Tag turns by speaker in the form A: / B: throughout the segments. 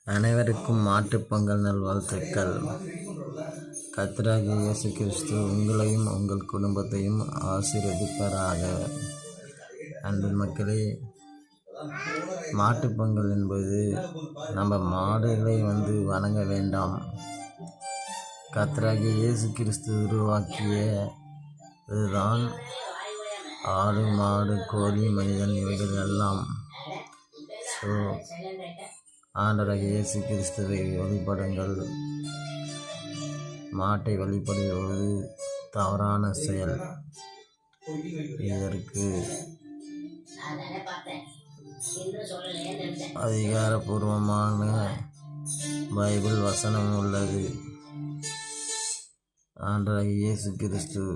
A: அனைவருக்கும் மாட்டுப் பொங்கல் நல்வாழ்த்துக்கள். கர்த்தராகிய இயேசு கிறிஸ்து உங்களையும் உங்கள் குடும்பத்தையும் ஆசீர்வதிப்பாராக. அன்பு மக்களே, மாட்டுப் பொங்கல் என்பது நம்ம மாடுகளை வணங்க வேண்டாம். கர்த்தராகிய இயேசு கிறிஸ்து உருவாக்கிய இதுதான் ஆடு, மாடு, கோழி, மனிதன் இவைகள் எல்லாம். ஸோ ஆண்டவராகிய இயேசு கிறிஸ்துவை வழிபடுங்கள். மாட்டை வழிபடுவது தவறான செயல். இதற்கு அதிகாரபூர்வமான பைபிள் வசனம் உள்ளது. ஆண்டவராகிய இயேசு கிறிஸ்து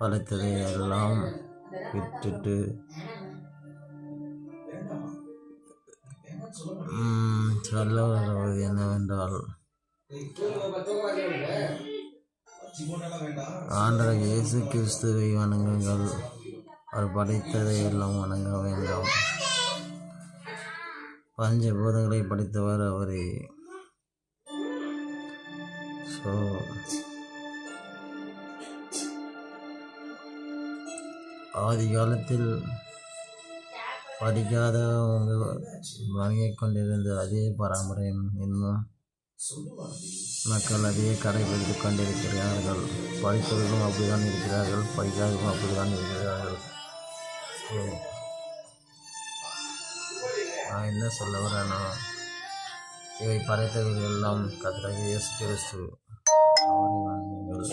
A: படைத்ததை எல்லாம் விட்டுட்டு சொல்ல வருவது என்னவென்றால், ஆண்டவராகிய இயேசு கிறிஸ்துவை வணங்குங்கள். அவர் படைத்ததை எல்லாம் வணங்க வேண்டாம். பஞ்சபூதங்களை படைத்தவர் அவரே. ஸோ ஆதி காலத்தில் படிக்காதவங்க வணங்கிக் கொண்டிருந்த அதே பாரம்பரியம் இன்னும் மக்கள் அதையே கடைபிடித்துக் கொண்டிருக்கிறார்கள். படித்தவர்களும் அப்படிதான் இருக்கிறார்கள், படிக்காதவர்களும் அப்படிதான் இருக்கிறார்கள். ஸோ நான் என்ன சொல்ல வரேன்னா, இவை படைத்தவர்கள் எல்லாம் கர்த்தராகிய இயேசு கிறிஸ்து, அவரை வணங்குங்கள்.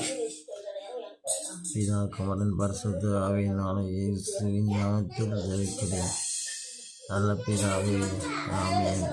A: பிதா, குமாரன், பரிசுத்த ஆவியினாலே இயேசுவின் நாமத்தில் ஜெபிக்கிறேன். நல்ல பிதாவே, ஆமென்.